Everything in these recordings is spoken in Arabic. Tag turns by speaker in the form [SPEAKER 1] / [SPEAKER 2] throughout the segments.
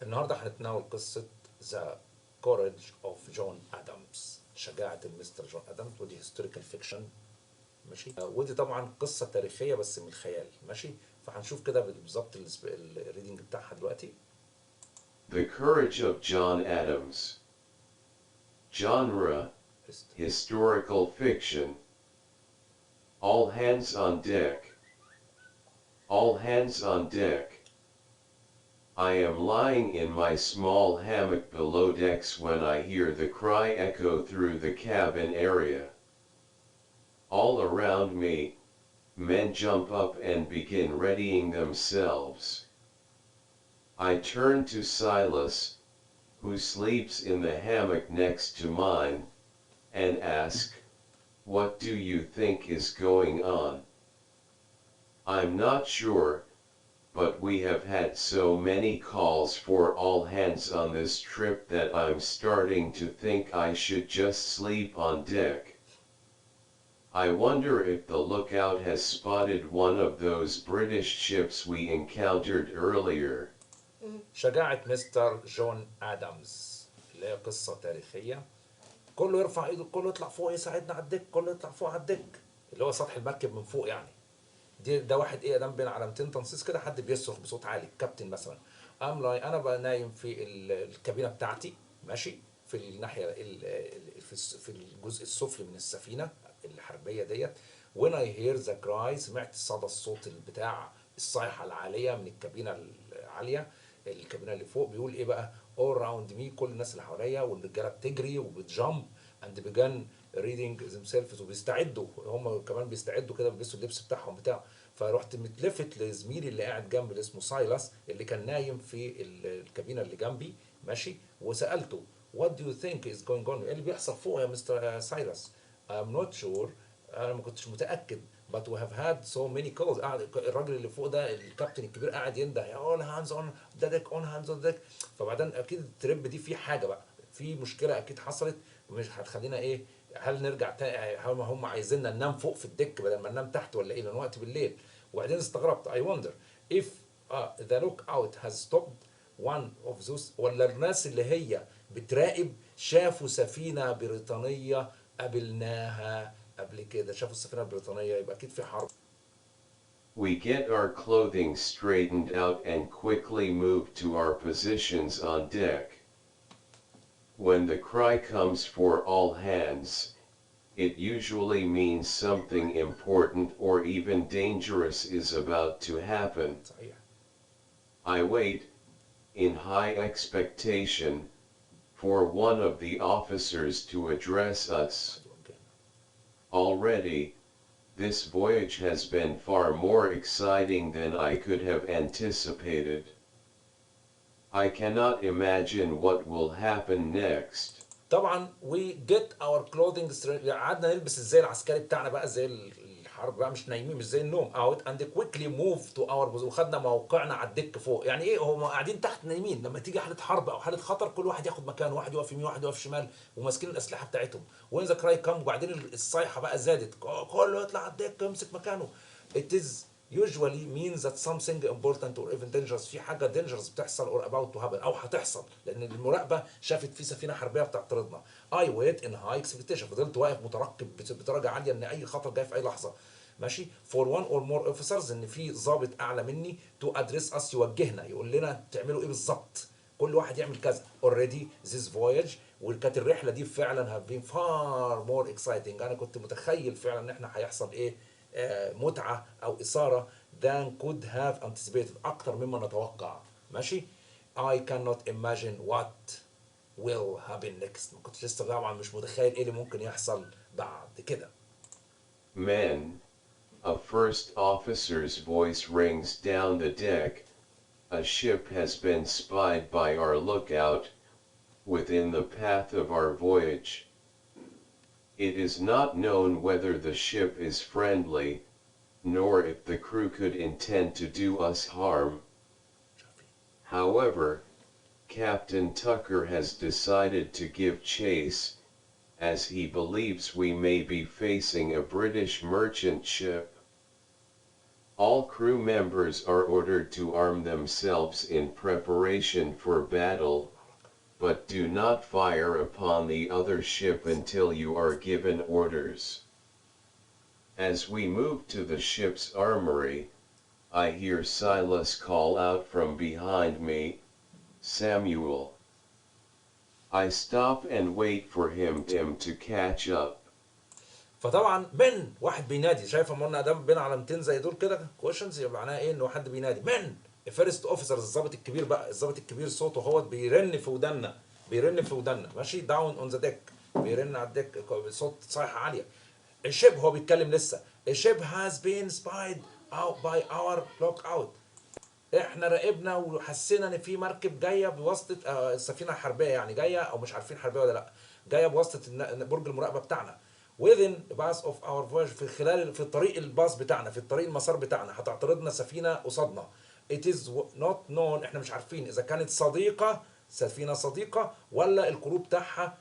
[SPEAKER 1] النهارده هنتناول قصة The Courage of John Adams، شجاعة المستر جون ادمز، ودي هيستوريكال فيكشن. ماشي، ودي طبعا قصة تاريخية بس من الخيال. ماشي، فهنشوف كده بالظبط الريدنج بتاعها دلوقتي.
[SPEAKER 2] The Courage of John Adams. Genre: historical fiction. All hands on deck. All hands on deck. I am lying in my small hammock below decks when I hear the cry echo through the cabin area. All around me, men jump up and begin readying themselves. I turn to Silas, who sleeps in the hammock next to mine, and ask, "What do you think is going on?" I'm not sure, but we have had so many calls for all hands on this trip that I'm starting to think I should just sleep on deck. I wonder if the lookout has spotted one of those British ships we encountered earlier.
[SPEAKER 1] شجاعة مستر جون ادمز، اللي هي قصة تاريخية. كله يرفع ايده، كله يطلع فوق يساعدنا على الدك، كله يطلع فوق على الدك، اللي هو سطح المركب من فوق يعني. ده واحد ايه، ادام بين علامتين تنصيص كده، حد بيصرخ بصوت عالي، الكابتن مثلا. انا بقى نايم في الكابينه بتاعتي، ماشي، في الناحيه في الجزء السفلي من السفينه الحربيه ديت. when I hear the cry، سمعت صدى الصوت بتاع الصيحه العاليه من الكابينه العاليه. الكابينه اللي فوق بيقول ايه بقى؟ all around me، كل الناس اللي حواليا والرجاله بتجري وبتجامب and began reading themselves، وبيستعدوا هم كمان، بيستعدوا كده، بيلبسوا اللبس بتاعهم بتاع. فرحت متلفت لزميلي اللي قاعد جنبي اللي اسمه سايلاس، اللي كان نايم في الكابينه اللي جنبي، ماشي، وسالته what do you think is going on، ايه اللي بيحصل فوق يا مستر سايلاس؟ I'm not sure، انا ما كنتش متاكد، but we have had so many calls. قاعد الراجل اللي فوق ده، الكابتن الكبير، قاعد ينده يا all hands on the deck، on hands on the deck. فبعدين اكيد التريب دي في حاجه بقى، في مشكله اكيد حصلت، مش هتخلينا ايه، هل نرجع تاني، هل هم عايزيننا ننام فوق في الدك بدل ما ننام تحت ولا ايه، لان وقت بالليل. وبعدين استغربت I wonder if the lookout has stopped one of those، ولا الناس اللي هي بتراقب شافوا سفينة بريطانية قابلناها قبل كده، شافوا السفينة البريطانية، يبقى أكيد في حرب.
[SPEAKER 2] We get our clothing straightened out and quickly move to our positions on deck. When the cry comes for all hands, it usually means something important or even dangerous is about to happen.
[SPEAKER 1] صحيح.
[SPEAKER 2] I wait, in high expectation, for one of the officers to address us. Already, this voyage has been far more exciting than I could have anticipated. I cannot imagine what will happen next.
[SPEAKER 1] طبعا we get our clothing straight، قعدنا نلبس الزي العسكري بتاعنا بقى، زي الحرب بقى، مش نايمين، مش زي النوم. out and quickly move to our position، وخدنا موقعنا على الدك فوق. يعني ايه، هم قاعدين تحت نايمين، لما تيجي حاله حرب او حاله خطر كل واحد ياخد مكانه، واحد يقف يمين واحد يقف شمال، وماسكين الاسلحه بتاعتهم. وين ذا كراي كام، وبعدين الصيحه بقى زادت، كله يطلع على الدك يمسك مكانه. it is usually means that something important or even dangerous، في حاجه dangerous بتحصل or about to happen، او هتحصل، لان المراقبه شافت في سفينه حربيه بتعترضنا. I wait in high expectation، فضلت واقف مترقب بدرجه عاليه ان اي خطر جاي في اي لحظه. ماشي، for one or more officers، ان في ضابط اعلى مني to address us، يوجهنا، يقول لنا تعملوا ايه بالظبط، كل واحد يعمل كذا. already this voyage، وكانت الرحله دي فعلا have been far more exciting، انا كنت متخيل فعلا ان احنا هيحصل ايه، متعه او اثاره than could have anticipated، اكتر مما نتوقع. ماشي، I cannot imagine what will happen next، ما كنتش لسه طبعا مش متخيل ايه اللي ممكن يحصل بعد كده.
[SPEAKER 2] Men, a first officer's voice rings down the deck. A ship has been spied by our lookout, within the path of our voyage. It is not known whether the ship is friendly, nor if the crew could intend to do us harm. However, Captain Tucker has decided to give chase, as he believes we may be facing a British merchant ship. All crew members are ordered to arm themselves in preparation for battle, but do not fire upon the other ship until you are given orders. As we move to the ship's armory, I hear Silas call out from behind me, Samuel. I stop and wait for him to catch up.
[SPEAKER 1] فطبعا من واحد بينادي، شايف لما قلنا ادام بين علامتين زي دول كده كويشنز، يبقى معناها ايه؟ انه حد بينادي من فيرست اوفيسر. الضابط الكبير بقى، الضابط الكبير صوته هو بيرن في ودنا، بيرن في ودنا ماشي. داون اون ذا ديك، بيرن على الديك بصوت صيحه عاليه. الشيب هو بيتكلم لسه، الشيب هاز بين سبايد اوت باي اور لوك اوت. احنا راقبنا وحسينا ان في مركب جايه بواسطه السفينه الحربيه، يعني جايه او مش عارفين حربيه ولا لا، جايه بواسطه برج المراقبه بتاعنا. within the path of our voyage، في خلال في الطريق الباص بتاعنا، في الطريق المسار بتاعنا هتعترضنا سفينه قصادنا. it is not known، احنا مش عارفين اذا كانت صديقه، سفينه صديقه، ولا الكروب بتاعها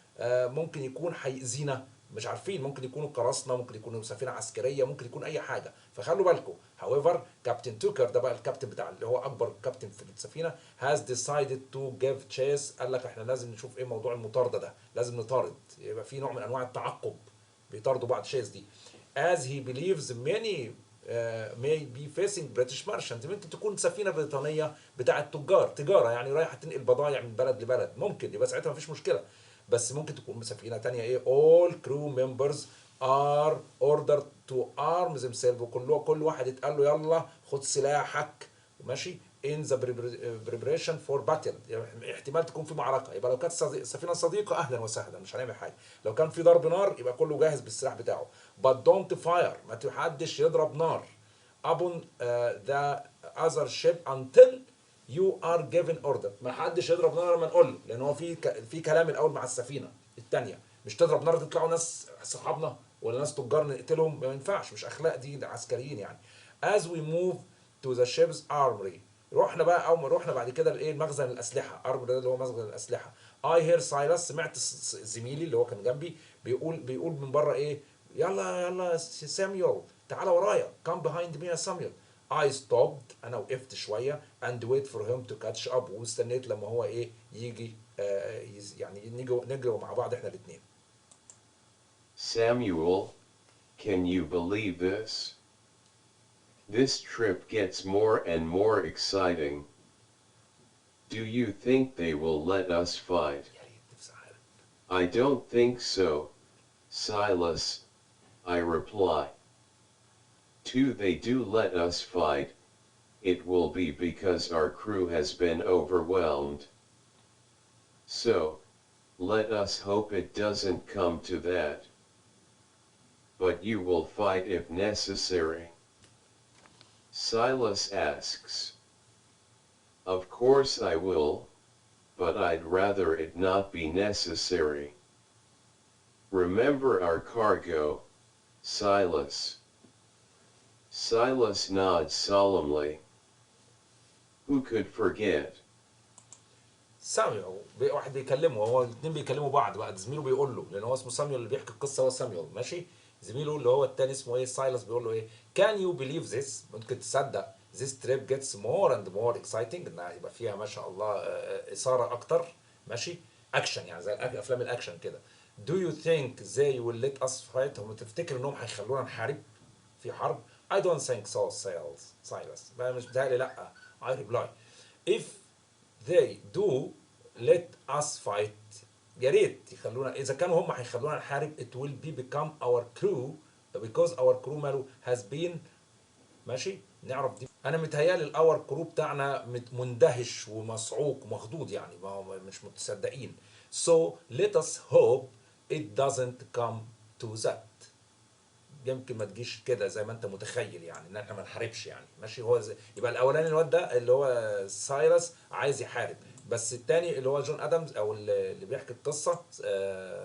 [SPEAKER 1] ممكن يكون هيأذينا، مش عارفين. ممكن يكونوا قراصنه، ممكن يكونوا سفينه عسكريه، ممكن يكون اي حاجه، فخلوا بالكم. however كابتن توكر ده بقى الكابتن بتاع اللي هو اكبر كابتن في السفينه has decided to give chase. قال لك احنا لازم نشوف ايه موضوع المطارده ده، لازم نطارد، يبقى في نوع من انواع التعقب، بيطاردوا بعض شيز دي. as he believes many may be facing British merchant. ممكن تكون سفينه بريطانيه بتاعه تجاره يعني رايحه تنقل بضائع من بلد لبلد، ممكن يبقى ساعتها مفيش مشكله. بس ممكن تكون سفينه تانية ايه all crew members are ordered to arm themselves، كل واحد اتقال له يلا خد سلاحك ماشي in the preparation for battle. يعني احتمال تكون في معركه، يبقى لو كانت سفينه صديقه اهلا وسهلا مش هنعمل حاجه، لو كان في ضرب نار يبقى كله جاهز بالسلاح بتاعه. but don't fire، ما حدش يضرب نار upon the other ship until you are given order. ما حدش يضرب نار لما نقول له، لان هو في كلام الاول مع السفينه الثانيه، مش تضرب نار تطلعوا ناس صحابنا ولا ناس تجار نقتلهم، ما ينفعش، مش اخلاق دي عسكريين يعني. as we move to the ship's armory، رحنا بقى اول ما رحنا بعد كده لايه؟ مخزن الاسلحه. ارموري ده اللي هو مخزن الاسلحه. I hear Silas، سمعت زميلي اللي هو كان جنبي بيقول من بره ايه؟ يلا يلا ساميول تعالى ورايا، come behind me يا ساميول. I stopped، انا وقفت شويه and wait for him to catch up، واستنيت لما هو ايه يجي يعني نجري مع بعض احنا الاثنين.
[SPEAKER 2] Samuel, can you believe this? This trip gets more and more exciting. Do you think they will let us fight? I don't think so, Silas, I reply. Two, they do let us fight, it will be because our crew has been overwhelmed. So, let us hope it doesn't come to that. But you will fight if necessary. Silas asks. Of course I will, but I'd rather it not be necessary. Remember our cargo, Silas. Silas nods solemnly. Who could forget?
[SPEAKER 1] ساميول واحد بيكلمه، هو الاثنين بيكلموا بعض بقى، زميله بيقول له، لان هو اسمه ساميول اللي بيحكي القصه هو ساميول ماشي. زميله اللي هو الثاني اسمه ايه؟ سايلس، بيقول له ايه؟ كان يو بليف ذس، ممكن تصدق this trip gets more and more exciting، انها يبقى فيها ما شاء الله اثاره اكتر ماشي، اكشن يعني زي افلام الاكشن كده. do you think they will let us fight؟ هم تفتكر انهم هيخلونا نحارب في حرب؟ I don't think so Silas، بقى مش بتهيألي لا. I reply if they do let us fight، يا ريت يخلونا، اذا كانوا هم هيخلونا نحارب it will be become our crew because our crew ماله has been ماشي. نعرف دي، انا متهيالي الاور كرو بتاعنا مندهش ومصعوق ومخضوض يعني، ما هو مش متصدقين. so let us hope it doesn't come to that، يمكن ما تجيش كده زي ما انت متخيل يعني، ان احنا ما نحاربش يعني ماشي. هو يبقى الاولاني الواد ده اللي هو سايرس عايز يحارب، بس الثاني اللي هو جون ادمز او اللي بيحكي القصه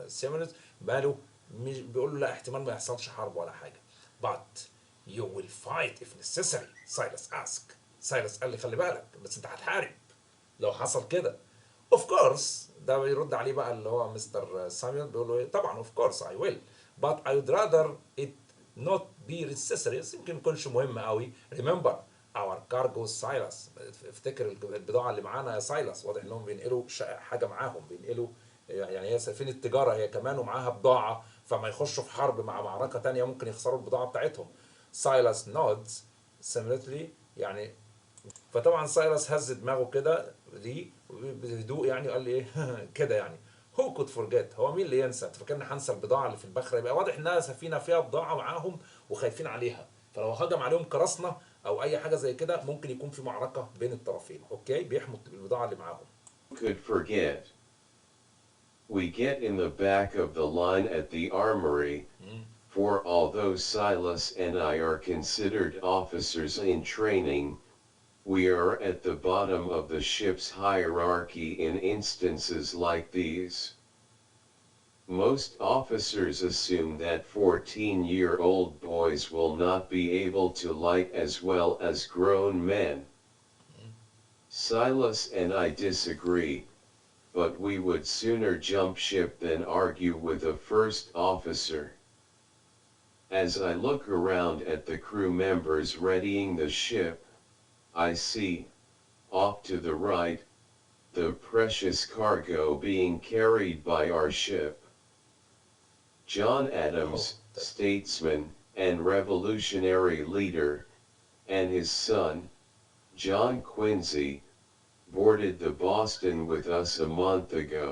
[SPEAKER 1] سيمونز ماله مش بيقول له لا احتمال ما يحصلش حرب ولا حاجه. but you will fight if necessary، سايرس ask. سايرس قال لي خلي بالك بس انت هتحارب لو حصل كده. of course، ده بيرد عليه بقى اللي هو مستر ساميول بيقول له ايه؟ طبعا of course I will but I would rather it not be necessary، يمكن ما يكونش مهم قوي. remember our cargo سايلس، افتكر البضاعه اللي معانا يا سايلس، واضح انهم بينقلوا حاجه معاهم، بينقلوا يعني هي سفينه تجاره هي كمان ومعاها بضاعه، فما يخشوا في حرب مع معركه تانية ممكن يخسروا البضاعه بتاعتهم. سايلس nods similarly يعني. فطبعا سايلس هز دماغه كده دي بهدوء يعني، قال لي ايه كده يعني هو كود فورجيت، هو مين اللي ينسى؟ انت فاكرني هنسى البضاعه اللي في البخره؟ يبقى واضح انها سفينه فيها بضاعه معاهم وخايفين عليها، فلو هجم عليهم قراصنه او اي حاجه زي كده ممكن يكون في معركه بين الطرفين. اوكي، بيحموا البضاعه اللي معاهم.
[SPEAKER 2] Could forget. We get in the back of the line at the armory, for although Silas and I are considered officers in training, we are at the bottom of the ship's hierarchy in instances like these. Most officers assume that 14-year-old boys will not be able to light as well as grown men. Silas and I disagree, but we would sooner jump ship than argue with a first officer. As I look around at the crew members readying the ship, I see, off to the right, the precious cargo being carried by our ship. John Adams, statesman and revolutionary leader, and his son, John Quincy, boarded the Boston with us a month ago.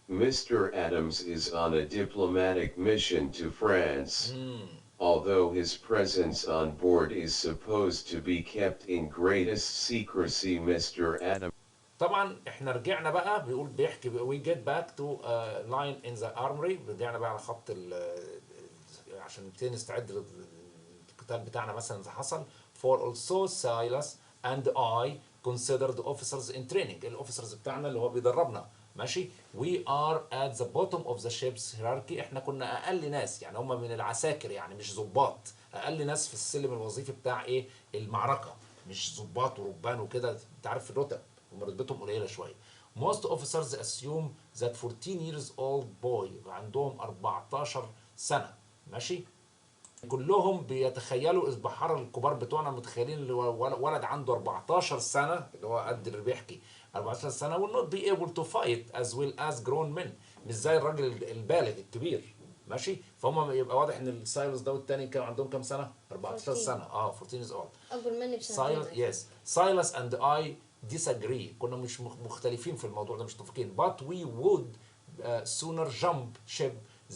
[SPEAKER 2] Mr. Adams is on a diplomatic mission to France, although his presence on board is supposed to be kept in greatest secrecy. Mr. Adams.
[SPEAKER 1] طبعا احنا رجعنا بقى، بيقول بيحكي we get back to line in the armory، رجعنا بقى على خط عشان نبتدي نستعد للقتال بتاعنا مثلا اذا حصل. for also Silas and I considered officers in training، الاوفيسرز بتاعنا اللي هو بيدربنا ماشي. we are at the bottom of the ship's hierarchy، احنا كنا اقل ناس يعني، هم من العساكر يعني مش ضباط، اقل ناس في السلم الوظيفي بتاع ايه المعركه، مش ضباط وربان وكده، انت عارف الرتب هم رتبتهم قليله شويه. most officers assume that 14 years old boy عندهم 14 سنه ماشي. كلهم بيتخيلوا البحاره الكبار بتوعنا متخيلين اللي ولد عنده 14 سنه اللي هو قد اللي بيحكي 14 سنه will not be able to fight as well as grown men، مش زي الراجل البالغ الكبير ماشي. فهم يبقى واضح ان السايلس ده والتاني كان عندهم كام سنه؟ 14 سنه 14 years old.
[SPEAKER 3] اكبر مني بسنتين.
[SPEAKER 1] يس سايلس اند اي disagree، كنا مش مختلفين في الموضوع ده، مش متفقين. but we would sooner jump ship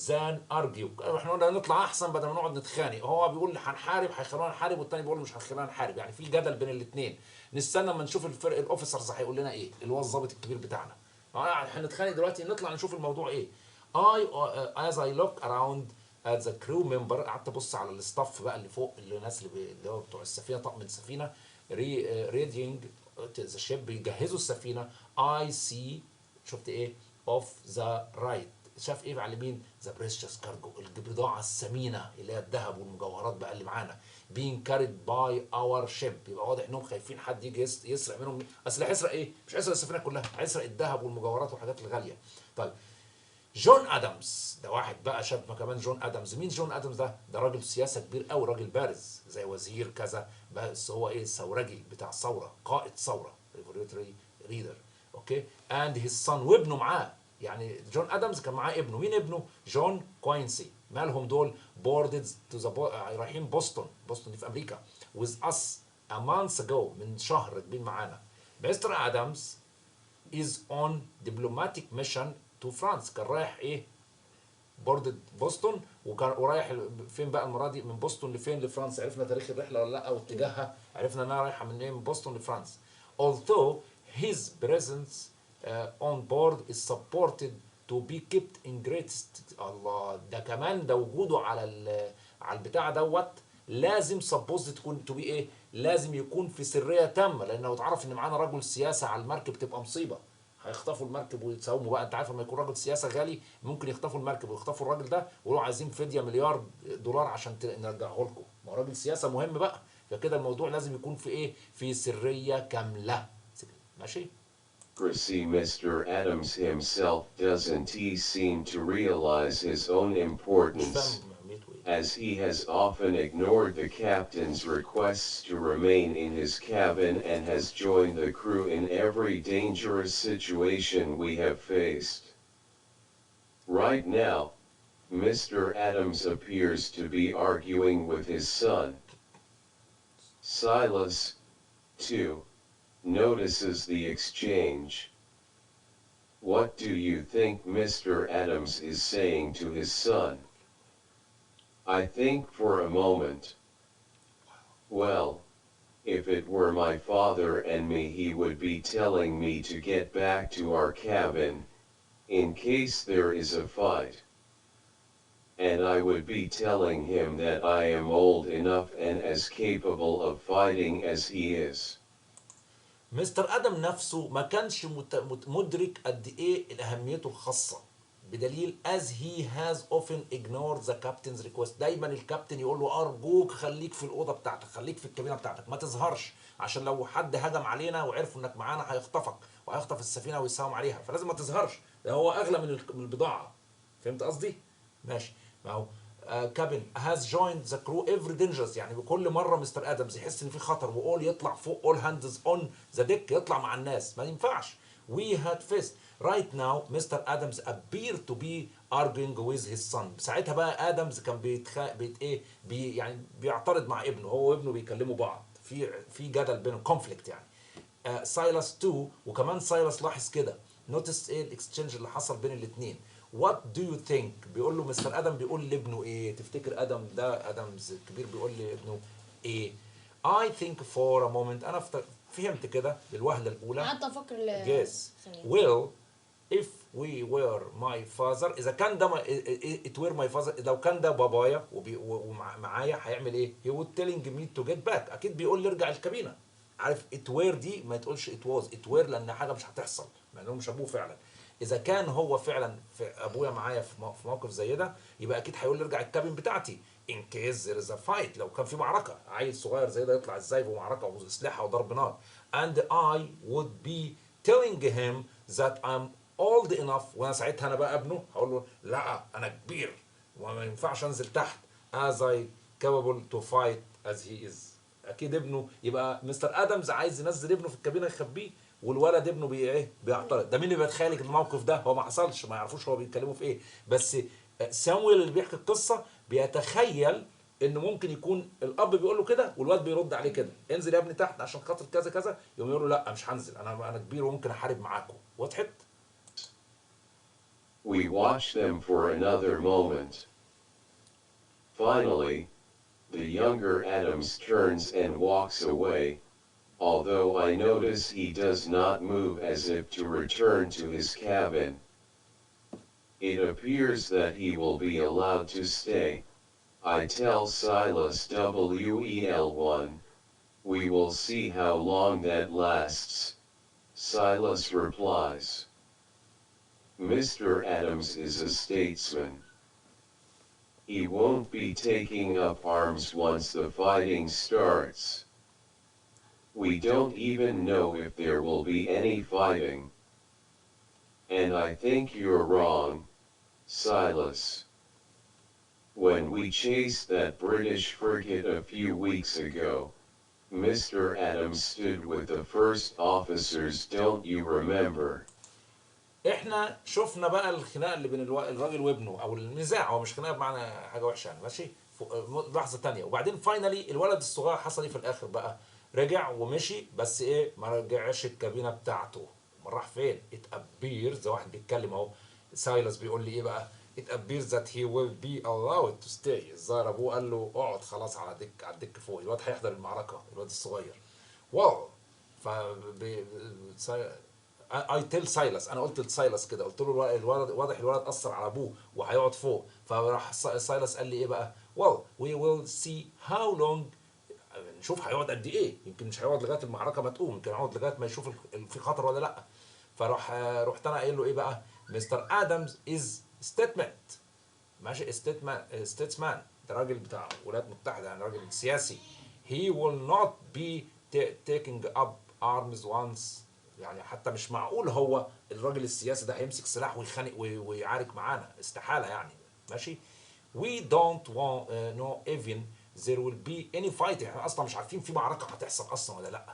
[SPEAKER 1] than argue، احنا قلنا نطلع احسن بدل ما نقعد نتخانق. هو بيقول هنحارب هيخلونا نحارب، والتاني بيقول مش هنخلونا نحارب، يعني في جدل بين الاثنين. نستنى اما نشوف الفرق الاوفيسرز هيقول لنا ايه، اللي هو الضابط الكبير بتاعنا. هنتخانق دلوقتي، نطلع نشوف الموضوع ايه. as I look around at the crew member، قعدت ابص على الاستاف بقى اللي فوق، اللي الناس اللي هو بتوع السفينه، طقم السفينه readying the ship، بيجهزوا السفينه. I see، شفت ايه؟ of the right، شاف ايه على اليمين؟ ذا بريشس كارجو، البضاعه الثمينه اللي هي الذهب والمجوهرات بقى اللي معانا. being carried by our ship، يبقى واضح انهم خايفين حد يجي يسرق منهم. اصل هيسرق ايه؟ مش هيسرق السفينه كلها، هيسرق الذهب والمجوهرات والحاجات الغاليه. طيب جون ادمز ده واحد بقى شاب كمان. جون ادمز، مين جون ادمز ده؟ ده راجل سياسه كبير قوي، راجل بارز زي وزير كذا، بس هو ايه؟ ثورجي بتاع ثوره، قائد ثوره، ريفوليوتري ليدر. اوكي، اند هيز سون، وابنه معاه. يعني جون ادمز كان معاه ابنه، مين ابنه؟ جون كوينسي. مالهم دول؟ بوردد تو ذا رايحين بوسطن، بوسطن دي في امريكا. with us a month ago، من شهر راكبين معانا. مستر ادمز is on diplomatic mission to France، كان رايح ايه؟ بوردد بوسطن، وكان ورايح فين بقى المره دي؟ من بوسطن لفين؟ لفرنسا. عرفنا تاريخ الرحله ولا لا؟ واتجاهها عرفنا انها رايحه من ايه؟ من بوسطن لفرنسا. although his presence on board is supported to be kept in greatest، الله، ده كمان ده وجوده على البتاع دوت لازم سبوز تكون تو بي ايه؟ لازم يكون في سريه تامه، لان لو اتعرف ان معانا رجل سياسه على المركب تبقى مصيبه. هيخطفوا المركب ويتساوموا بقى، انت عارف لما يكون راجل سياسه غالي ممكن يخطفوا المركب ويخطفوا الراجل ده ويقولوا عايزين فديه $1 مليار عشان نرجعه لكم. ما هو راجل سياسه مهم بقى، فكده الموضوع لازم يكون في ايه؟ في سريه كامله. ماشي؟
[SPEAKER 2] Mr. Adams himself doesn't he seem to realize his own importance, as he has often ignored the captain's requests to remain in his cabin and has joined the crew in every dangerous situation we have faced. Right now, Mr. Adams appears to be arguing with his son. Silas, too, notices the exchange. What do you think Mr. Adams is saying to his son? I think for a moment. Well, if it were my father and me, he would be telling me to get back to our cabin, in case there is a fight. And I would be telling him that I am old enough and as capable of fighting as he is.
[SPEAKER 1] مستر ادم نفسه ما كانش مدرك قد ايه اهميته الخاصه، بدليل as he has often ignored the captain's request. دايما الكابتن يقول له ارجوك خليك في الاوضه بتاعتك، خليك في الكابينه بتاعتك، ما تظهرش، عشان لو حد هجم علينا وعرفوا انك معانا هيخطفك وهيخطف السفينه ويساوم عليها، فلازم ما تظهرش، ده هو اغلى من البضاعه. فهمت قصدي؟ ماشي. ما هو كابن has joined the crew every dangerous، يعني بكل مره مستر ادمز يحس ان في خطر واول يطلع فوق، all hands on the deck، يطلع مع الناس، ما ينفعش. we had faced right now Mr. Adams appeared to be arguing with his son. ساعتها بقى ادمز كان يعني بيعترض مع ابنه، هو وابنه بيكلموا بعض، في جدل بينهم، conflict يعني. سايلاس 2، وكمان سايلاس لاحظ كده، نوتس ايه الاكسشينج اللي حصل بين الاثنين. وات دو يو ثينك، بيقول له مستر ادم بيقول لابنه ايه؟ تفتكر ادم ده ادمز الكبير بيقول لابنه ايه؟ I think for a moment، انا فهمت كده بالوهله الاولى.
[SPEAKER 3] قعدت افكر
[SPEAKER 1] yes well if we were my father، اذا كان ده it were my father، لو كان ده بابايا ومعايا هيعمل ايه؟ he would telling me to get back، اكيد بيقول لي ارجع الكابينه. عارف it were دي ما تقولش it was، it were لان حاجه مش هتحصل، مع انه مش ابوه فعلا. اذا كان هو فعلا في ابويا معايا في موقف زي ده، يبقى اكيد هيقول لي ارجع الكابين بتاعتي in case there is a fight، لو كان في معركه، عيل صغير زي ده يطلع ازاي في معركه واسلحه وضرب نار. and I would be telling him that I'm old enough، وانا ساعتها انا بقى ابنه هقول له لا انا كبير وما ينفعش انزل تحت، as I capable to fight as he is. اكيد ابنه، يبقى مستر ادمز عايز ينزل ابنه في الكابينه يخبيه، والولد ابنه بيعترض. ده مين اللي بيتخيل الموقف ده؟ هو ما حصلش، ما يعرفوش هو بيتكلموا في ايه، بس سامويل اللي بيحكي القصه بيتخيل انه ممكن يكون الاب بيقول له كده والواد بيرد عليه كده، انزل يا ابني تحت عشان خاطر كذا كذا، يقوم يقول له لا مش هنزل، انا كبير وممكن احارب معاكم. وضحت؟
[SPEAKER 2] We watch them for another moment. Finally, the younger Adams turns and walks away, although I notice he does not move as if to return to his cabin. It appears that he will be allowed to stay. I tell Silas WEL1, we will see how long that lasts. Silas replies. Mr. Adams is a statesman. He won't be taking up arms once the fighting starts. We don't even know if there will be any fighting. And I think you're wrong, Silas. When we chased that British frigate a few weeks ago, Mr. Adams stood with the first officers, don't you remember?
[SPEAKER 1] احنا شفنا بقى الخناقه اللي بين الراجل وابنه، او النزاع، هو مش خناقه بمعنى حاجه وحشه يعني، ماشي. لحظه تانية، وبعدين فاينلي الولد الصغير حصل ايه في الاخر بقى؟ رجع ومشي، بس ايه؟ ما رجعش الكابينه بتاعته. ما راح فين؟ ات ابيرز، ده واحد بيتكلم اهو، سايلس بيقول لي ايه بقى؟ it appears that he will be allowed to stay. الظاهر ابوه قال له اقعد خلاص على الدك فوق، الواد هيحضر المعركه، الواد الصغير. واو. ف اي تيل سايلس، انا قلت لسايلس كده، قلت له الولد واضح الولد اثر على ابوه وهيقعد فوق، فراح سايلس قال لي ايه بقى؟ well we will see how long، نشوف هيقعد قد ايه، يمكن مش هيقعد لغايه المعركه ما تقوم، يمكن هيقعد لغايه ما يشوف في خطر ولا لا. رحت انا قايل له ايه بقى؟ مستر ادمز از ستيتمنت، ماشي، ستيتسمان، ده راجل بتاع الولايات المتحده يعني، راجل سياسي. he will not be taking up arms once، يعني حتى مش معقول هو الراجل السياسي ده هيمسك سلاح ويخانق ويعارك معانا، استحاله يعني، ماشي. we don't want know even there will be any fight. احنا اصلا مش عارفين في معركه هتحصل اصلا ولا لا،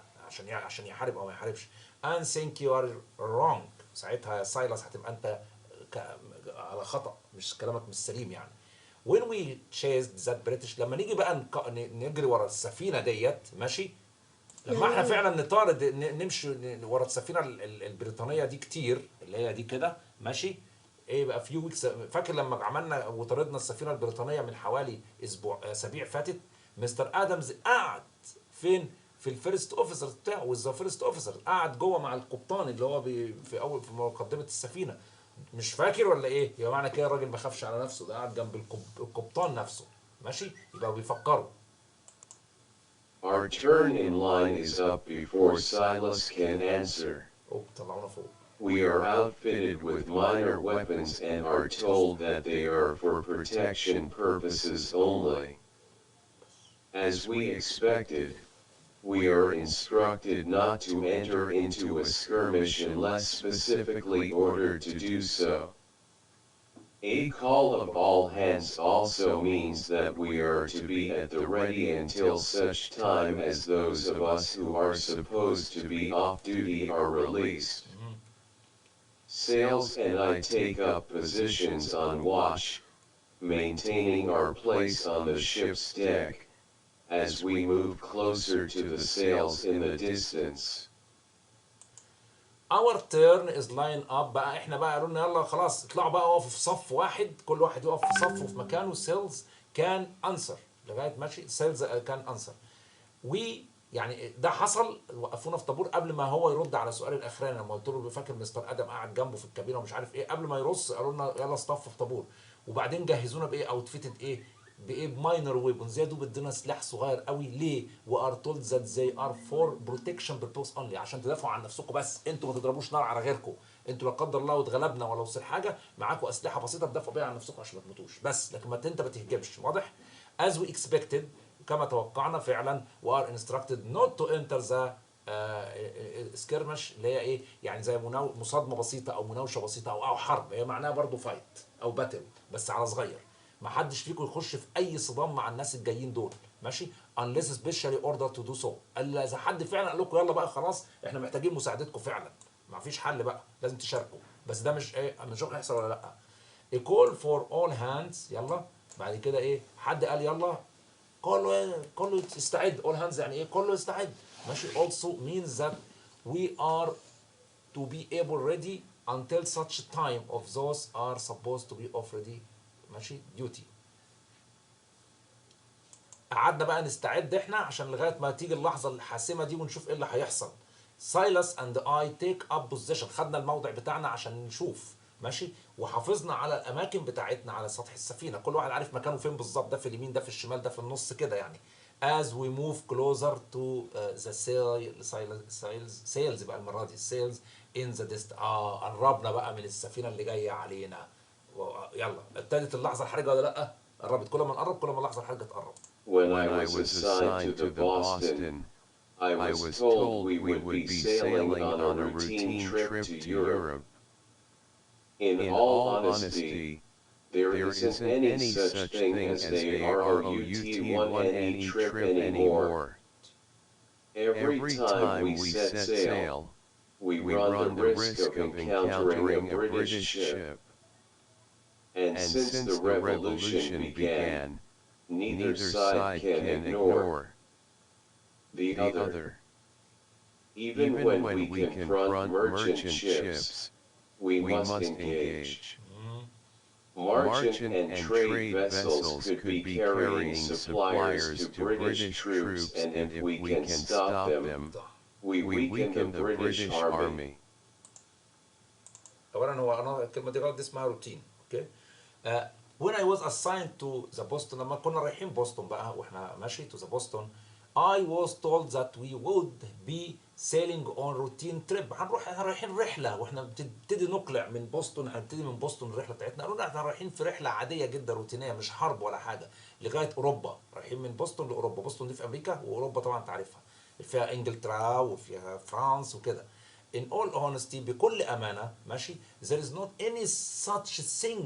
[SPEAKER 1] عشان يحارب او ما يحاربش. and think you are wrong. ساعتها سايلاس هتبقى انت على خطأ، مش كلامك مش سليم يعني. when we chased that British، لما نيجي بقى نجري ورا السفينه ديت ماشي، لما احنا فعلا نطارد نمشي ورا السفينه البريطانيه دي كتير، اللي هي دي كده ماشي، ايه بقى فيو ويكس. فاكر لما عملنا وطردنا السفينه البريطانيه من حوالي اسابيع فاتت، مستر ادمز قعد فين؟ في الفيرست اوفيسر بتاعه، والذا فيرست اوفيسر قعد جوه مع القبطان اللي هو في مقدمه السفينه. مش فاكر ولا ايه؟ يبقى معنى كده الراجل ما خافش على نفسه، ده قاعد جنب القبطان نفسه ماشي، يبقى بيفكروا.
[SPEAKER 2] Our turn in line is up before Silas can answer.
[SPEAKER 1] طلعونا فوق.
[SPEAKER 2] We are outfitted with minor weapons and are told that they are for protection purposes only. As we expected, we are instructed not to enter into a skirmish unless specifically ordered to do so. A call of all hands also means that we are to be at the ready until such time as those of us who are supposed to be off duty are released. Sails and I take up positions on watch, maintaining our place on the ship's deck, as we move closer to the sails in the distance.
[SPEAKER 1] Our turn is line up. بقى احنا بقى قالوا لنا يلا خلاص اطلعوا بقى اقفوا في صف واحد، كل واحد يقف في صفه في مكانه. سيلز كان انسر لغايه ماشي، سيلز كان انسر. يعني ده حصل، وقفونا في طابور قبل ما هو يرد على سؤال الاخراني، لما قلت له فاكر مستر ادم قاعد جنبه في الكابينه ومش عارف ايه، قبل ما يرص قالوا لنا يلا اصطفوا في طابور. وبعدين جهزونا بايه؟ اوتفيتد ايه؟ بايه؟ بماينر ويبون. زادوا بدنا سلاح صغير قوي. ليه؟ وار تولد ذات زي ار فور بروتكشن بيربوز اونلي، عشان تدافعوا عن نفسكم بس، انتوا ما تضربوش نار على غيركم. انتوا لا قدر الله واتغلبنا ولا وصل حاجه، معاكم اسلحه بسيطه تدافعوا بيها عن نفسكم عشان ما تموتوش بس، لكن انت ما تهجمش. واضح؟ as we expected، كما توقعنا فعلا. وار انستراكتد نوت تو انتر ذا سكيرمش، اللي هي ايه يعني؟ زي مصادمه بسيطه او مناوشه بسيطه او حرب، هي معناها برضو فايت او باتل بس على صغير. ما حدش فيكم يخش في اي صدام مع الناس الجايين دول ماشي، unless specially ordered to do so، الا اذا حد فعلا قال لكم يلا بقى خلاص احنا محتاجين مساعدتكم فعلا، ما فيش حل بقى، لازم تشاركوا. بس ده مش ايه، مش هيحصل ولا لا. a call for all hands، يلا. بعد كده ايه؟ حد قال يلا، كله استعد. all hands يعني ايه؟ كله استعد ماشي. also means that we are to be able ready until such time of those are supposed to be off ready ماشي duty. قعدنا بقى نستعد احنا عشان لغايه ما تيجي اللحظه الحاسمه دي ونشوف ايه اللي هيحصل. سايلاس اند اي تيك اب بوزيشن، خدنا الموضع بتاعنا عشان نشوف ماشي، وحافظنا على الاماكن بتاعتنا على سطح السفينه، كل واحد عارف مكانه فين بالظبط، ده في اليمين ده في الشمال ده في النص كده يعني. as we move closer to the sails بقى المره دي sails in the distance. قربنا بقى من السفينه اللي جايه علينا. يلا ابتدت اللحظه الحرجه ولا لا؟ قربت، كل ما نقرب كل ما اللحظه الحرجه تقرب.
[SPEAKER 2] When I was assigned to the Boston, I was told we would be sailing on a routine trip to Europe. In all honesty, there isn't any such thing as a ROUT1NE trip anymore. Every time we set sail, we run the risk of encountering a British ship. And since the revolution began, neither side can ignore the other. Even when we confront merchant ships, we must engage. Merchant and trade vessels could be carrying supplies to British troops, and if we can stop them, we weaken the British army.
[SPEAKER 1] اولا هو انا الكلمه دي غلط، دي اسمها روتين. اوكي. when I was assigned to the Boston، لما كنا رايحين بوسطن بقى واحنا ماشي to the Boston، I was told that we would be sailing on routine trip. احنا رايحين رحله، واحنا بنبتدي نقلع من بوسطن، هنبتدي من بوسطن الرحله بتاعتنا. قالوا لنا احنا رايحين في رحله عاديه جدا روتينيه، مش حرب ولا حاجه، لغايه اوروبا. رايحين من بوسطن لاوروبا. بوسطن دي في امريكا، واوروبا طبعا تعرفها، فيها انجلترا وفيها فرنسا وكده. in all honesty، بكل امانه ماشي، there is not any such thing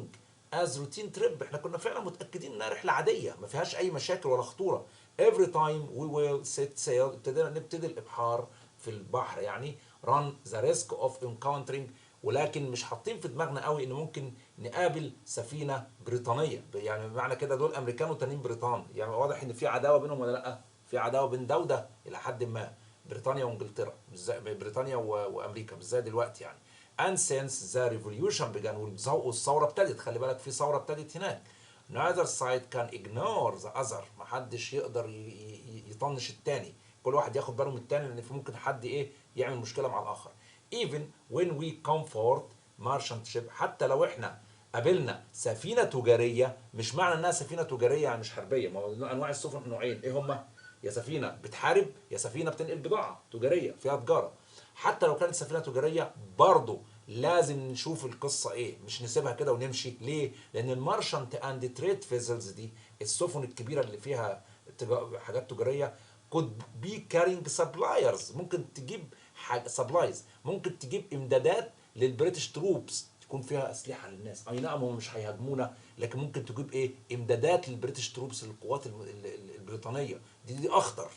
[SPEAKER 1] از روتين تريب، احنا كنا فعلا متاكدين انها رحله عاديه ما فيهاش اي مشاكل ولا خطوره. every time we will set sail نبتدي الابحار في البحر يعني run the risk of encountering، ولكن مش حاطين في دماغنا قوي ان ممكن نقابل سفينه بريطانيه، يعني معنى كده دول امريكان وتانيين بريطان، يعني واضح ان في عداوه بينهم ولا لا؟ في عداوه بين ده وده الى حد ما، بريطانيا وانجلترا بريطانيا وامريكا مش زي دلوقتي يعني. and since the revolution began والثوره ابتدت، خلي بالك في ثوره ابتدت هناك. neither side can ignore the other، محدش يقدر يطنش التاني، كل واحد ياخد باله من التاني لان في ممكن حد ايه يعمل مشكله مع الاخر. even when we comfort merchant ship، حتى لو احنا قابلنا سفينه تجاريه، مش معنى انها سفينه تجاريه يعني مش حربيه، ما هو انواع السفن نوعين، ايه هما؟ يا سفينه بتحارب يا سفينه بتنقل بضاعه تجاريه فيها تجاره. حتى لو كانت سفينه تجاريه برضه لازم نشوف القصه ايه، مش نسيبها كده ونمشي. ليه؟ لان المارشنت اند تريد فيزلز دي السفن الكبيره اللي فيها حاجات تجاريه could be carrying suppliers، ممكن تجيب سبلايز، ممكن تجيب امدادات للبريتش تروبس، تكون فيها اسلحه للناس. اي نعم هم مش هيهاجمونا، لكن ممكن تجيب ايه امدادات للبريتش تروبس للقوات البريطانيه، دي اخطر.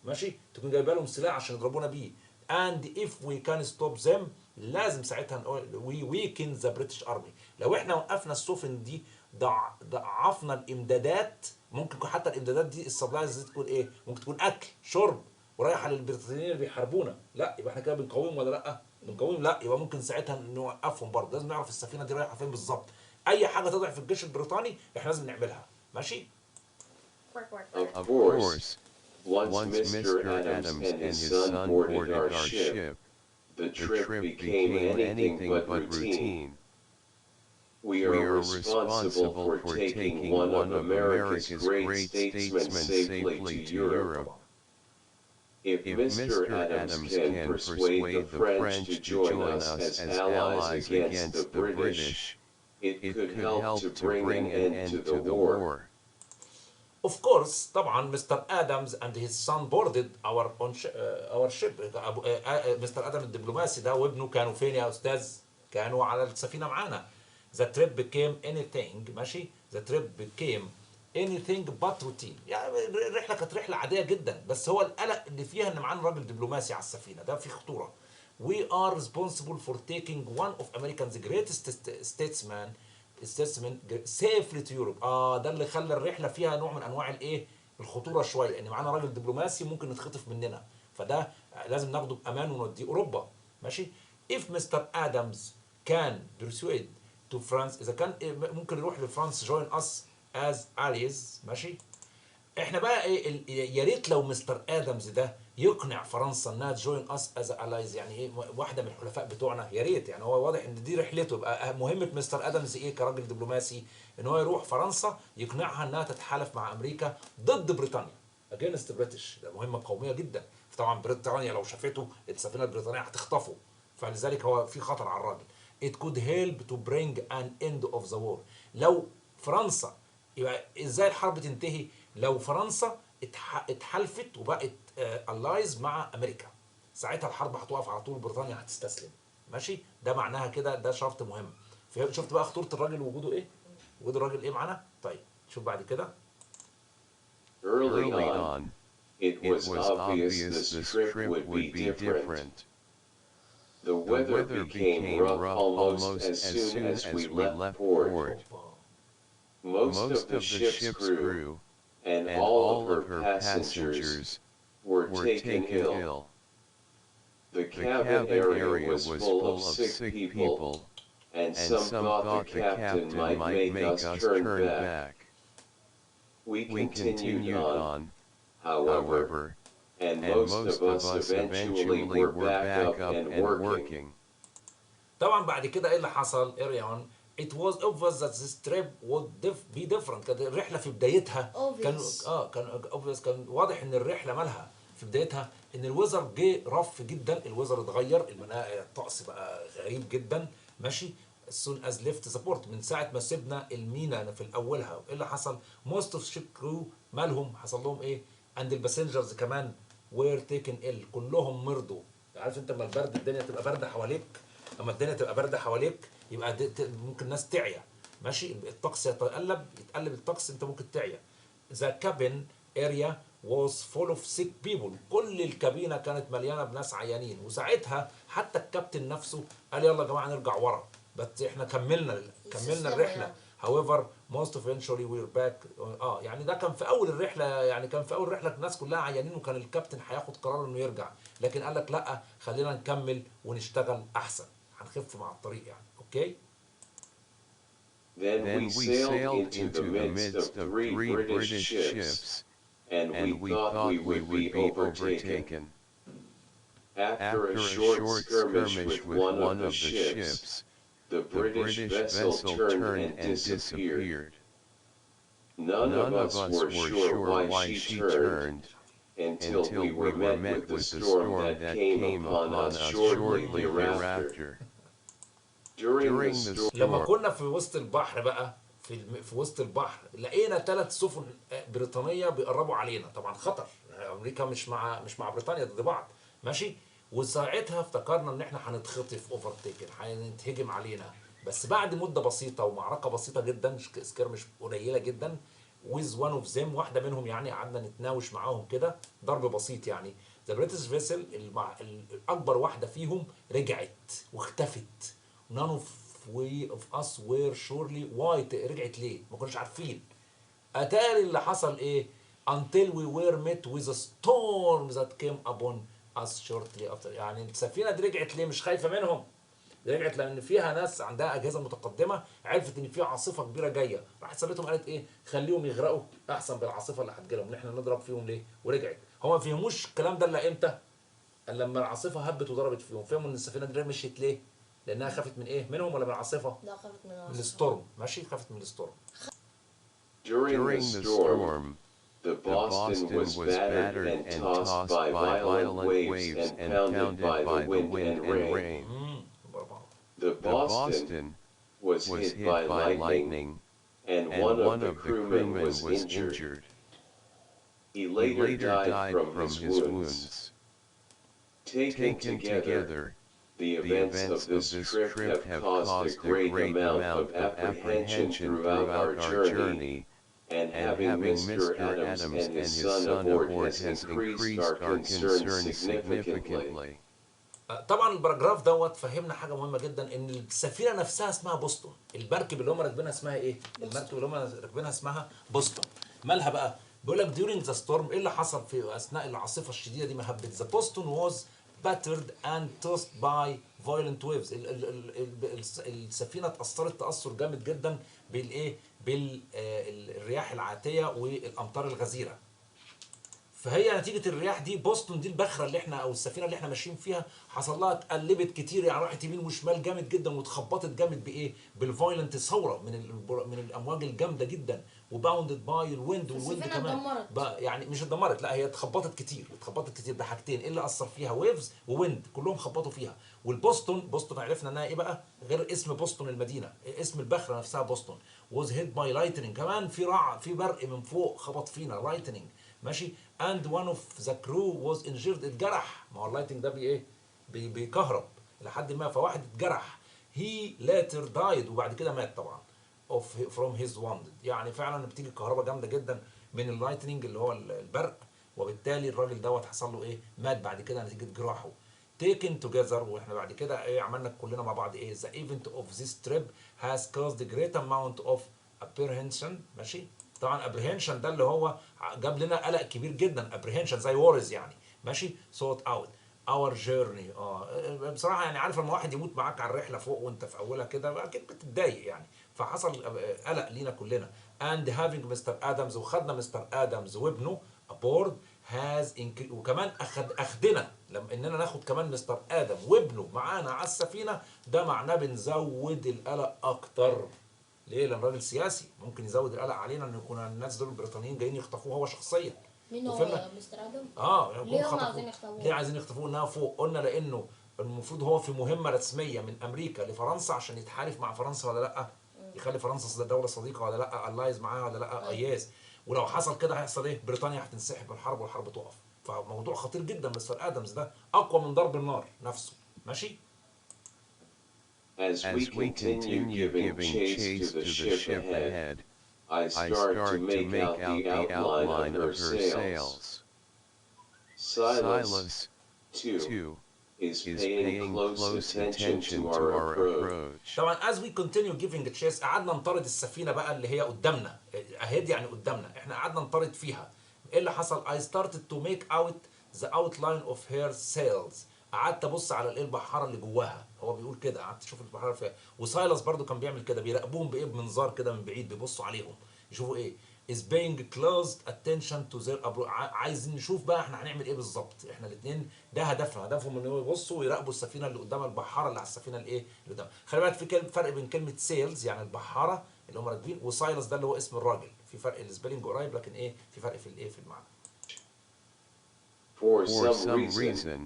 [SPEAKER 1] ماشي، تكون جايبه لهم سلاح عشان يضربونا بيه. and if we can stop them، لازم ساعتها نقول we weaken the British army. لو احنا وقفنا السفن دي ضعفنا الامدادات، ممكن حتى الامدادات دي السبلايز دي تكون ايه؟ ممكن تكون اكل شرب ورايحه للبريطانيين اللي بيحاربونا، لا يبقى احنا كده بنقاوم ولا لا؟ بنقاوم، لا يبقى ممكن ساعتها نوقفهم برضه. لازم نعرف السفينه دي رايحه فين بالظبط، اي حاجه تضعف الجيش البريطاني احنا لازم نعملها. ماشي.
[SPEAKER 2] Of course, once Mr. Adams and his son boarded our ship, the trip became anything but routine. We are responsible for taking one of America's great statesmen safely to Europe. If Mr. Adams can persuade the French to join us as allies against the British, it could help to bring an end to the war.
[SPEAKER 1] Of course طبعا مستر ادمز and his son boarded our ship. مستر ادم الدبلوماسي ده وابنه كانوا فين يا استاذ؟ كانوا على السفينه معانا. The trip became anything، ماشي، the trip became anything but routine، يعني الرحله كانت رحله عاديه جدا، بس هو القلق اللي فيها ان معانا راجل دبلوماسي على السفينه، ده في خطوره. We are responsible for taking one of America's greatest statesmen سيفلي تو يوروب. ده اللي خلى الرحله فيها نوع من انواع الايه الخطوره شويه، لان معانا راجل دبلوماسي ممكن نتخطف مننا، فده لازم ناخده بامان ونوديه اوروبا. ماشي. if مستر ادمز كان persuade to France، اذا كان ممكن يروح لفرانس join us as allies. ماشي. احنا بقى ايه يا ريت لو مستر ادمز ده يقنع فرنسا انها جوين اس از الايز، يعني ايه واحده من الحلفاء بتوعنا، يا ريت. يعني هو واضح ان دي رحلته، يبقى مهمه مستر ادمز ايه كراجل دبلوماسي؟ ان هو يروح فرنسا يقنعها انها تتحالف مع امريكا ضد بريطانيا اجينست بريتش، ده مهمه قوميه جدا. طبعا بريطانيا لو شافته السفينه البريطانيه هتخطفه، فلذلك هو في خطر على الراجل. it could help to bring an end of the war. لو فرنسا، يبقى ازاي الحرب تنتهي؟ لو فرنسا اتحالفت وبقت الايز مع امريكا، ساعتها الحرب هتقف على طول، بريطانيا هتستسلم. ماشي، ده معناها كده، ده شرط مهم. شفت بقى خطوره الراجل وجوده ايه؟ وجود الراجل ايه معانا؟ طيب شوف بعد كده.
[SPEAKER 2] Early on, it was obvious this trip would be different. The weather became rough almost as soon as we left port. Most of the ship's crew and all of her passengers were taken ill. The cabin area was full of sick people, and some thought the captain might make us turn back. We continued on, however, and most of us eventually were back up and working.
[SPEAKER 1] طبعا بعد كده ايه اللي حصل؟ اريان it was obvious that this trip would be different. كانت الرحله في بدايتها كان obvious، كان واضح ان الرحله مالها في بدايتها ان الوزر جه رف جدا، الوزر اتغير، الطقس بقى غريب جدا. ماشي. as soon as left the port، من ساعه ما سيبنا المينا في الاولها ايه اللي حصل؟ most of ship crew مالهم؟ حصل لهم ايه؟ and الباسنجرز كمان were taken ill، كلهم مرضوا. عارف انت لما البرد الدنيا تبقى بارده حواليك، لما الدنيا تبقى بارده حواليك يبقى ممكن الناس تعيا. ماشي، الطقس يتقلب الطقس، انت ممكن تعيا. The cabin area was full of sick people. كل الكابينه كانت مليانه بناس عيانين، وساعتها حتى الكابتن نفسه قال يلا يا جماعه نرجع ورا، بس احنا كملنا الرحله. however most eventually we're back. يعني ده كان في اول الرحله، يعني كان في اول الرحله الناس كلها عيانين، وكان الكابتن هياخد قرار انه يرجع، لكن قال لك لا خلينا نكمل ونشتغل احسن، هنخف مع الطريق يعني. اوكي.
[SPEAKER 2] Then we sailed into the midst of 3 British ships, and we thought we would be overtaken. After a short skirmish with one of the ships, the British vessel turned and disappeared. None of us were sure why she turned, until we were met with the storm that came upon us shortly thereafter. During the storm,
[SPEAKER 1] لما كنا في وسط البحر بقى، في وسط البحر لقينا 3 سفن بريطانيه بيقربوا علينا، طبعا خطر، امريكا مش مع بريطانيا ضد بعض، ماشي. وساعتها افتكرنا ان احنا هنتخطف، اوفرتيكن، هيتهجم علينا. بس بعد مده بسيطه ومعركه بسيطه جدا، سكيرمش قليله جدا، with one of them، واحده منهم يعني، قعدنا نتناوش معاهم كده ضرب بسيط يعني. ذا بريتش فيسل الاكبر واحده فيهم رجعت واختفت. none of us were surely why رجعت ليه، ما كناش عارفين. اتاري اللي حصل ايه until we were met with a storm that came upon us shortly after. يعني السفينه دي رجعت ليه؟ مش خايفه منهم، دي رجعت لان فيها ناس عندها اجهزه متقدمه، عرفت ان في عاصفه كبيره جايه، راحت سابتهم قالت ايه، خليهم يغرقوا احسن بالعاصفه اللي هتجيلهم، ان احنا نضرب فيهم ليه، ورجعت. هم ما فهموش الكلام ده الا امتى؟ الا لما العاصفه هبت وضربت فيهم، فهموا ان السفينه دي مشيت ليه؟ لانها خافت من ايه؟ منهم ولا من العاصفه؟
[SPEAKER 3] لا، خافت من العاصفه،
[SPEAKER 1] من الستورم، ماشي، خافت من الستورم.
[SPEAKER 2] during the storm, the Boston was battered and tossed by violent waves and pounded by the wind and rain. The Boston was hit by lightning, and one of the crewmen was injured. He later died from his wounds. Taken together, the events of this trip have caused a great amount of apprehension throughout our journey, and having Mr. Adams and his son aboard has increased our concern significantly.
[SPEAKER 1] طبعا الباراجراف دوت فهمنا حاجه مهمه جدا، ان السفينه نفسها اسمها بوسطن، المركب اللي هم راكبينها اسمها ايه؟ المركب اللي هم راكبينها اسمها بوسطن. مالها بقى؟ بيقول لك during the storm، ايه اللي حصل في اثناء العاصفه الشديده دي؟ ما هبت. the Boston was battered and tossed by violent waves. السفينه اتاثرت تاثر جامد جدا بالايه؟ بالرياح العاتيه والامطار الغزيره. فهي نتيجه الرياح دي، بوسطن دي البخره اللي احنا او السفينه اللي احنا ماشيين فيها حصل لها اتقلبت كتير، يعني راحت يمين وشمال جامد جدا، واتخبطت جامد بايه؟ بالفايلنت، ثوره من الامواج الجامده جدا، وباوندد باي الويند، والويند كمان يعني مش اتدمرت، لا هي اتخبطت كتير بحاجتين، ايه اللي اثر فيها؟ ويفز وويند، كلهم خبطوا فيها. بوسطن عرفنا انها ايه بقى؟ غير اسم بوسطن المدينه، اسم البخره نفسها بوسطن. was hit by lightning، كمان في برق من فوق خبط فينا، lightning، ماشي. and one of the crew was injured، اتجرح، ما هو اللايتنج ده بايه؟ بيكهرب لحد ما، فواحد اتجرح. he later died، وبعد كده مات طبعا from his wound. يعني فعلا بتيجي الكهرباء جامده جدا من اللايتنينج اللي هو البرق، وبالتالي الراجل دوت حصل له ايه؟ مات بعد كده نتيجه جراحه. taken together، واحنا بعد كده ايه عملنا كلنا مع بعض ايه؟ the event of this trip has caused a great amount of apprehension، ماشي. طبعا apprehension ده اللي هو جاب لنا قلق كبير جدا، apprehension زي worries يعني، ماشي. sort out our journey. بصراحه يعني عارف لما واحد يموت معاك على الرحله فوق وانت في اولها كده اكيد بتتضايق يعني، فحصل قلق لينا كلنا. and having Mr. Adams، وخدنا مستر ادمز وابنه aboard has وكمان اخدنا لما اننا ناخد كمان مستر ادم وابنه معانا على السفينه، ده معناه بنزود القلق اكتر. ليه؟ لان راجل سياسي ممكن يزود القلق علينا، ان يكون الناس دول البريطانيين جايين يخطفوه هو شخصيا.
[SPEAKER 3] مين هو مستر ادم؟
[SPEAKER 1] ليه
[SPEAKER 3] هم عايزين يخطفوه؟
[SPEAKER 1] ليه عايزين يخطفوه؟ انها فوق، قلنا لانه المفروض هو في مهمه رسميه من امريكا لفرنسا عشان يتحالف مع فرنسا ولا لا؟ يخلي فرنسا دوله صديقه ولا لا؟ الايز معاها ولا لا؟ يس. ولو حصل كده هيحصل ايه؟ بريطانيا هتنسحب من الحرب والحرب تقف. فموضوع خطير جدا. مستر ادمز ده اقوى من ضرب النار نفسه، ماشي.
[SPEAKER 2] As we continue giving chase to the ship ahead, I start to make out the outline of her sails. Silas, too, is paying close attention to our approach.
[SPEAKER 1] طبعا as we continue giving chase قعدنا نطارد السفينه بقى اللي هي قدامنا اهيد يعني قدامنا احنا قعدنا نطارد فيها. ايه اللي حصل؟ I started to make out the outline of her sails. قعدت ابص على الايه البحاره اللي جواها. هو بيقول كده قعدت اشوف البحاره فيها. وسايلس برضو كان بيعمل كده بيراقبوهم بايه بمنظار كده من بعيد بيبصوا عليهم يشوفوا ايه is paying close attention to their عايزين نشوف بقى احنا هنعمل ايه بالظبط. احنا الاثنين ده هدفهم ان هو يبصوا ويراقبوا السفينه اللي قدام البحاره اللي على السفينه الايه اللي قدام. خلي بالك في فرق بين كلمه سيلز يعني البحاره اللي هم راكبين وسايلس ده اللي هو اسم الراجل. في فرق السبيلنج قريب لكن ايه في فرق في الايه في المعنى.
[SPEAKER 2] For some reason,